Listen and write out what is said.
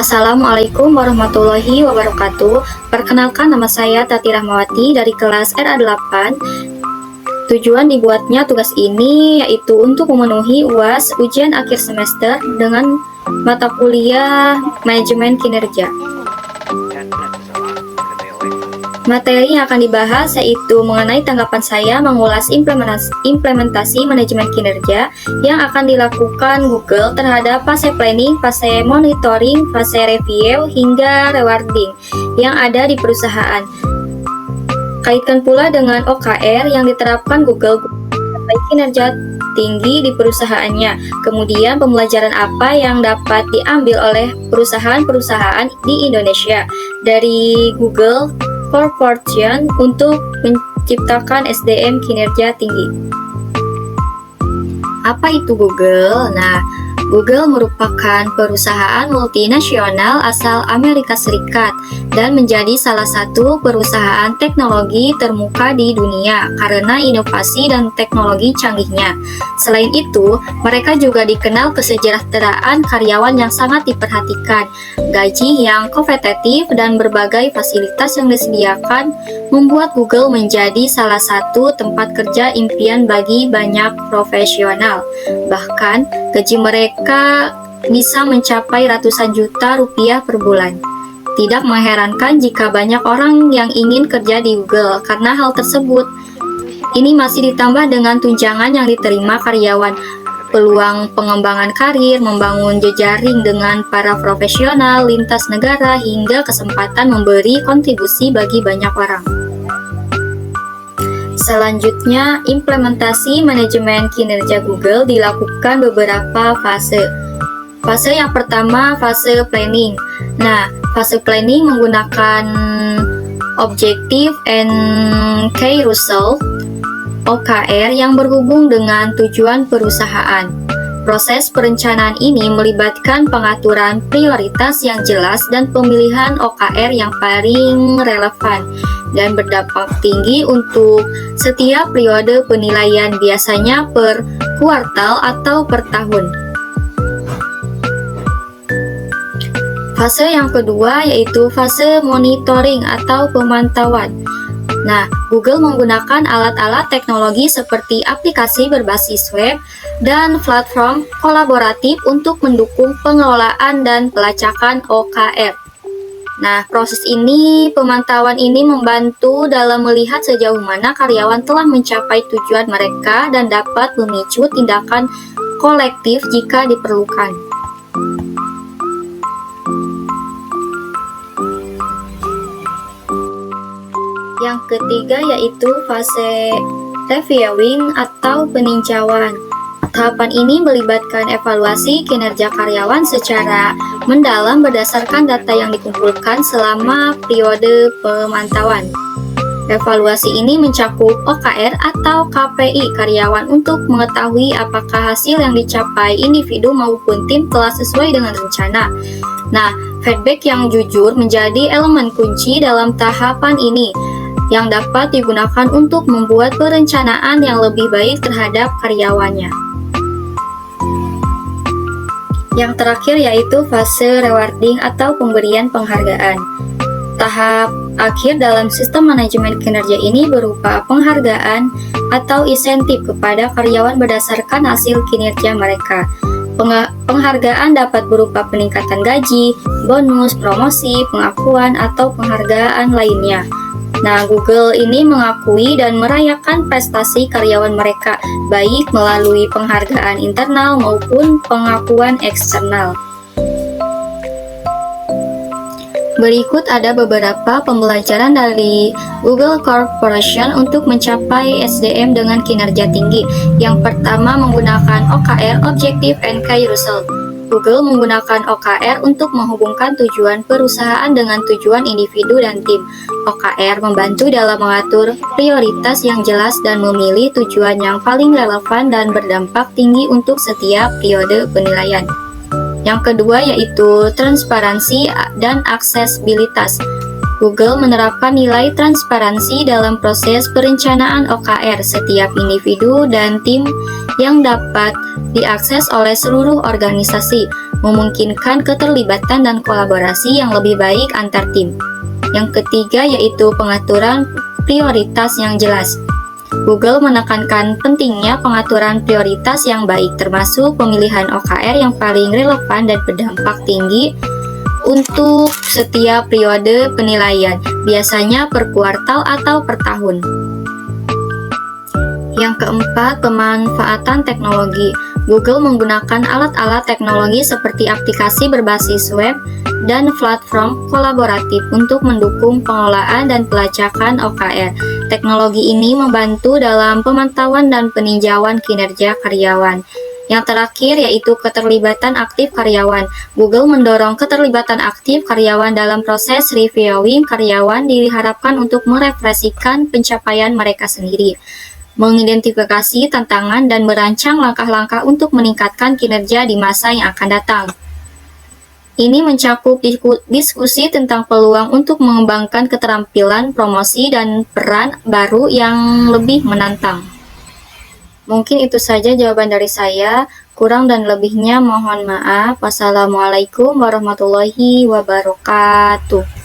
Assalamualaikum warahmatullahi wabarakatuh. Perkenalkan, nama saya Tati Rahmawati dari kelas RA8. Tujuan dibuatnya tugas ini yaitu untuk memenuhi UAS ujian akhir semester dengan mata kuliah manajemen kinerja. Materi yang akan dibahas yaitu mengenai tanggapan saya mengulas implementasi manajemen kinerja yang akan dilakukan Google terhadap fase planning, fase monitoring, fase review, hingga rewarding yang ada di perusahaan. Kaitkan pula dengan OKR yang diterapkan Google mencapai kinerja tinggi di perusahaannya. Kemudian pembelajaran apa yang dapat diambil oleh perusahaan-perusahaan di Indonesia dari Google Corporation untuk menciptakan SDM kinerja tinggi. Apa itu Google? Nah, Google merupakan perusahaan multinasional asal Amerika Serikat dan menjadi salah satu perusahaan teknologi termuka di dunia karena inovasi dan teknologi canggihnya. Selain itu, mereka juga dikenal kesejahteraan karyawan yang sangat diperhatikan, gaji yang kompetitif, dan berbagai fasilitas yang disediakan membuat Google menjadi salah satu tempat kerja impian bagi banyak profesional. Bahkan, gaji mereka bisa mencapai ratusan juta rupiah per bulan. Tidak mengherankan jika banyak orang yang ingin kerja di Google karena hal tersebut. Ini masih ditambah dengan tunjangan yang diterima karyawan, peluang pengembangan karir, membangun jejaring dengan para profesional lintas negara, hingga kesempatan memberi kontribusi bagi banyak orang. Selanjutnya, implementasi manajemen kinerja Google dilakukan beberapa fase. Fase yang pertama, fase planning. Nah, fase planning menggunakan Objective and Key Result OKR yang berhubung dengan tujuan perusahaan. Proses perencanaan ini melibatkan pengaturan prioritas yang jelas dan pemilihan OKR yang paling relevan dan berdampak tinggi untuk setiap periode penilaian, biasanya per kuartal atau per tahun. Fase yang kedua yaitu fase monitoring atau pemantauan. Nah, Google menggunakan alat-alat teknologi seperti aplikasi berbasis web dan platform kolaboratif untuk mendukung pengelolaan dan pelacakan OKR. Nah, proses ini, pemantauan ini membantu dalam melihat sejauh mana karyawan telah mencapai tujuan mereka dan dapat memicu tindakan kolektif jika diperlukan. Yang ketiga yaitu fase reviewing atau peninjauan. Tahapan ini melibatkan evaluasi kinerja karyawan secara mendalam berdasarkan data yang dikumpulkan selama periode pemantauan. Evaluasi ini mencakup OKR atau KPI karyawan untuk mengetahui apakah hasil yang dicapai individu maupun tim telah sesuai dengan rencana. Nah, feedback yang jujur menjadi elemen kunci dalam tahapan ini, yang dapat digunakan untuk membuat perencanaan yang lebih baik terhadap karyawannya. Yang terakhir yaitu fase rewarding atau pemberian penghargaan. Tahap akhir dalam sistem manajemen kinerja ini berupa penghargaan atau insentif kepada karyawan berdasarkan hasil kinerja mereka. Penghargaan dapat berupa peningkatan gaji, bonus, promosi, pengakuan, atau penghargaan lainnya. Nah, Google ini mengakui dan merayakan prestasi karyawan mereka, baik melalui penghargaan internal maupun pengakuan eksternal. Berikut ada beberapa pembelajaran dari Google Corporation untuk mencapai SDM dengan kinerja tinggi. Yang pertama, menggunakan OKR, Objective and Key Result. Google menggunakan OKR untuk menghubungkan tujuan perusahaan dengan tujuan individu dan tim. OKR membantu dalam mengatur prioritas yang jelas dan memilih tujuan yang paling relevan dan berdampak tinggi untuk setiap periode penilaian. Yang kedua yaitu transparansi dan aksesibilitas. Google menerapkan nilai transparansi dalam proses perencanaan OKR setiap individu dan tim yang dapat diakses oleh seluruh organisasi. memungkinkan keterlibatan dan kolaborasi yang lebih baik antar tim. Yang ketiga yaitu pengaturan prioritas yang jelas. Google menekankan pentingnya pengaturan prioritas yang baik, termasuk pemilihan OKR yang paling relevan dan berdampak tinggi untuk setiap periode penilaian, biasanya per kuartal atau per tahun. Yang keempat, pemanfaatan teknologi. Google menggunakan alat-alat teknologi seperti aplikasi berbasis web dan platform kolaboratif untuk mendukung pengelolaan dan pelacakan OKR. Teknologi ini membantu dalam pemantauan dan peninjauan kinerja karyawan. Yang terakhir yaitu keterlibatan aktif karyawan. Google mendorong keterlibatan aktif karyawan dalam proses reviewing karyawan diharapkan untuk merefleksikan pencapaian mereka sendiri, mengidentifikasi tantangan dan merancang langkah-langkah untuk meningkatkan kinerja di masa yang akan datang. Ini mencakup diskusi tentang peluang untuk mengembangkan keterampilan, promosi, dan peran baru yang lebih menantang. Mungkin itu saja jawaban dari saya. Kurang dan lebihnya mohon maaf. Wassalamualaikum warahmatullahi wabarakatuh.